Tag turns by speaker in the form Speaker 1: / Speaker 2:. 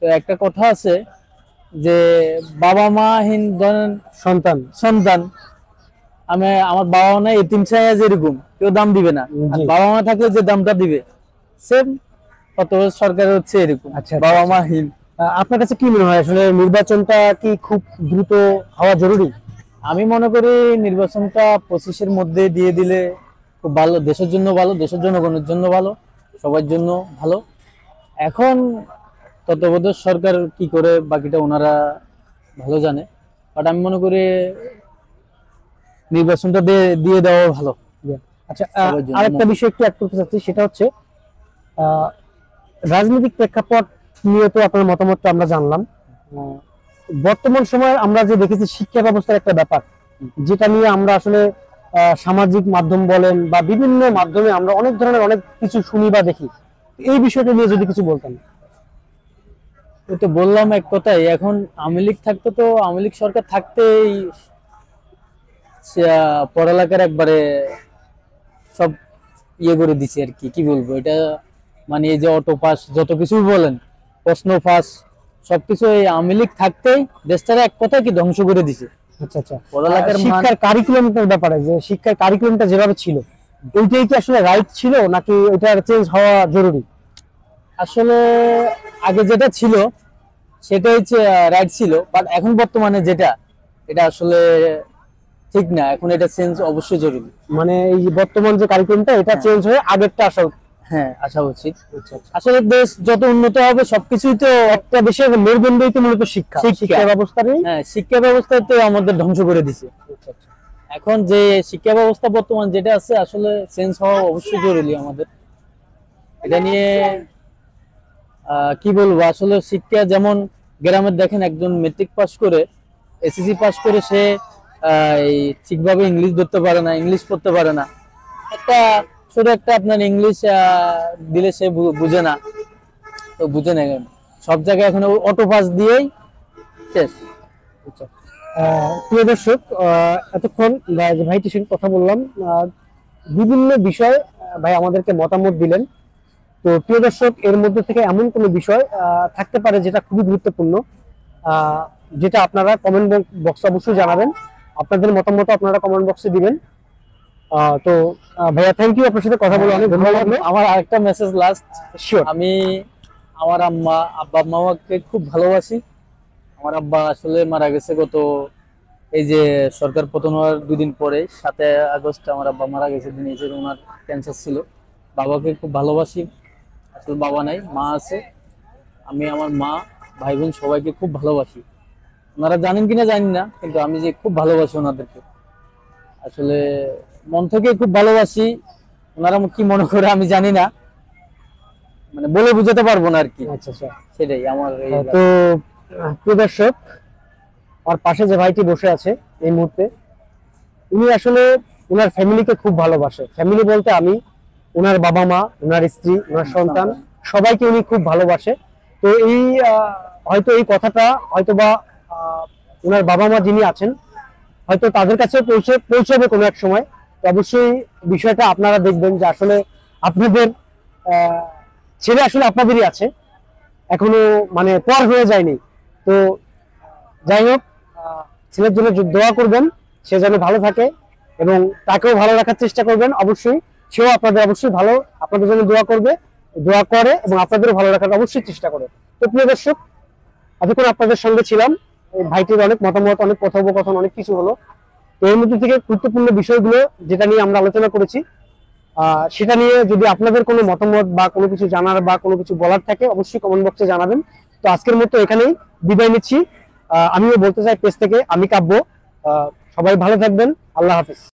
Speaker 1: তো একটা কথা আছে যে বাবা মাহীন ধরেন
Speaker 2: সন্তান।
Speaker 1: সন্তান, আমার বাবা মা নাই, এতিম ছায়া যেরকম কেউ দাম দিবে না, আর
Speaker 2: জি।
Speaker 1: বাবা মা থাকলে যে দামটা দিবে সেম কত সরকার হচ্ছে এরকম
Speaker 2: আচ্ছা,
Speaker 1: বাবা
Speaker 2: আচ্ছা।
Speaker 1: মাহীন।
Speaker 2: আপনার কাছে কি মনে হয় আসলে নির্বাচনটা কি খুব দ্রুত হওয়া জরুরি?
Speaker 1: আমি মনে করি নির্বাচনটা 25-এর মধ্যে দিয়ে দিলে খুব ভালো, দেশের জন্য ভালো, দেশের জনগণের জন্য ভালো, সবার জন্য ভালো। এখন তত্ত্বাবধায়ক সরকার কি করে বাকিটা ওনারা ভালো জানে, বাট আমি মনে করি নির্বাচনটা দিয়ে দেওয়া ভালো
Speaker 2: আচ্ছা,
Speaker 1: সবার জন্য।
Speaker 2: আরেকটা বিষয় একটু অ্যাড করতে চাচ্ছি, সেটা হচ্ছে আহ, রাজনৈতিক প্রেক্ষাপট নিয়ে তো আপনার মতামতটা আমরা জানলাম। বর্তমান সময়ে আমরা যে দেখেছি শিক্ষা ব্যবস্থার একটা ব্যাপার, যেটা নিয়ে আমরা আসলে সামাজিক মাধ্যম বলেন বা বিভিন্ন মাধ্যমে আমরা অনেক ধরনের অনেক কিছু শুনি বা দেখি। এই বিষয়টা নিয়ে যদি কিছু বলতেন।
Speaker 1: ওই তো বললাম এক কথাই, এখন আওয়ামী লীগ থাকতে তো আওয়ামী লীগ সরকার থাকতেই পড়ালেখার একবারে সব ইয়ে করে দিছে আর কি, কি বলবো এটা, মানে এই যে অটো পাস যত কিছুই বলেন, প্রশ্ন ফাঁস, সবকিছু এই আওয়ামী লীগ থাকতেই দেশটারে এক কথায় কি ধ্বংস করে দিছে।
Speaker 2: আচ্ছা, আচ্ছা।
Speaker 1: পড়ালেখার মান,
Speaker 2: শিক্ষার কারিকুলামটার ব্যাপারে, যে শিক্ষার কারিকুলামটা যেভাবে ছিল ওইটাই কি আসলে রাইট ছিল নাকি ওইটার চেঞ্জ হওয়া জরুরি?
Speaker 1: আসলে আগে যেটা ছিল সেটা হচ্ছে রাইট ছিল, বাট এখন বর্তমানে যেটা, এটা আসলে ঠিক না, এখন এটা চেঞ্জ অবশ্যই জরুরি।
Speaker 2: মানে এই যে বর্তমান যে কারিকুলামটা এটা
Speaker 1: হ্যাঁ।
Speaker 2: চেঞ্জ হয়ে আগেরটা আসা উচিত।
Speaker 1: হ্যাঁ, আসা উচিত।
Speaker 2: আচ্ছা, আচ্ছা।
Speaker 1: আসলে দেশ যত উন্নত হবে সবকিছুই তো,
Speaker 2: একটা দেশের মেরুদণ্ডই তো মূলত শিক্ষা, শিক্ষা ব্যবস্থারই।
Speaker 1: হ্যাঁ, শিক্ষা ব্যবস্থা তো আমাদের ধ্বংস করে দিছে।
Speaker 2: আচ্ছা, আচ্ছা।
Speaker 1: এখন যে শিক্ষা ব্যবস্থা বর্তমান যেটা আছে আসলে চেঞ্জ হওয়া অবশ্যই জরুরি আমাদের। এটা নিয়ে কি বলবো, আসলে শিক্ষা যেমন গ্রামের দেখেন একজন মেট্রিক পাস করে, এসএসসি পাস করে সে এই ঠিকভাবে ইংলিশ ধরতে পারে না, ইংলিশ পড়তে পারে না, একটা ছোট একটা আপনার ইংলিশ দিলে সে বুঝে না, তো বুঝে না সব জায়গায় এখন অটো পাস দিয়েই শেষ।
Speaker 2: আচ্ছা। প্রিয় দর্শক, এতক্ষণ যে ভাইটির সঙ্গে কথা বললাম, বিভিন্ন বিষয় ভাই আমাদেরকে মতামত দিলেন। তো প্রিয় দর্শক, এর মধ্যে থেকে এমন কোনো বিষয় থাকতে পারে যেটা খুবই গুরুত্বপূর্ণ, যেটা আপনারা কমেন্ট বক্সে অবশ্যই জানাবেন। আপনাদের মতামত আপনারা কমেন্ট বক্সে দিবেন। তো ভাইয়া, থ্যাংক ইউ, আপনার সাথে কথা বলে অনেক ভালো লাগলো।
Speaker 1: আমার আরেকটা মেসেজ লাস্ট,
Speaker 2: শিওর।
Speaker 1: আমি আমার আব্বা আম্মাকে খুব ভালোবাসি। আমার আব্বা আসলে মারা গেছে গত, এই যে সরকার পতন হওয়ার 2 দিন পরে 7 আগস্ট আমার আব্বা মারা গেছে, দিন এই যে ওনার ক্যান্সার ছিল। বাবাকে খুব ভালোবাসি, আসলে বাবা নাই, মা আছে। আমি আমার মা, ভাই বোন সবাইকে খুব ভালোবাসি। ওনারা জানেন কিনা জানি না, কিন্তু আমি যে খুব ভালোবাসি ওনাদেরকে, আসলে মন থেকে খুব ভালোবাসি। ওনারা কি মনে করে আমি জানি না, মানে বলে বুঝাতে পারবো না আর কি।
Speaker 2: আচ্ছা, আচ্ছা।
Speaker 1: সেটাই আমার
Speaker 2: তো প্রিয় দর্শক, আমার পাশে যে ভাইটি বসে আছে এই মুহূর্তে, উনি আসলে ওনার ফ্যামিলিকে খুব ভালোবাসে। ফ্যামিলি বলতে আমি, ওনার বাবা মা, ওনার স্ত্রী, ওনার সন্তান, সবাইকে উনি খুব ভালোবাসে। তো এই হয়তো এই কথাটা হয়তোবা ওনার বাবা মা যিনি আছেন হয়তো তাদের কাছে পৌঁছাবে কোনো এক সময়। তো অবশ্যই বিষয়টা আপনারা দেখবেন যে আসলে আপনাদের ছেলে আসলে আপনাদেরই আছে, এখনো মানে পর হয়ে যায়নি। তো যাই হোক, ছেলের জন্য দোয়া করবেন, সে যেন ভালো থাকে এবং তাকেও ভালো রাখার চেষ্টা করবেন। অবশ্যই সেও আপনাদের অবশ্যই ভালো, আপনাদের জন্য দোয়া করবে, দোয়া করে এবং আপনাদেরও ভালো রাখার অবশ্যই চেষ্টা করে। তো প্রিয় দর্শক, এতক্ষণ আপনাদের সঙ্গে ছিলাম। এই ভাইটির অনেক মতামত, অনেক কথোপকথন, অনেক কিছু হলো। তো এর মধ্যে থেকে গুরুত্বপূর্ণ বিষয়গুলো যেটা নিয়ে আমরা আলোচনা করেছি, সেটা নিয়ে যদি আপনাদের কোনো মতামত বা কোনো কিছু জানার বা কোনো কিছু বলার থাকে অবশ্যই কমেন্ট বক্সে জানাবেন। তো আজকের মতো এখানেই বিদায় নিচ্ছি। আমিও বলতে চাই পেজ থেকে, আমি কাব্য। সবাই ভালো থাকবেন। আল্লাহ হাফিজ।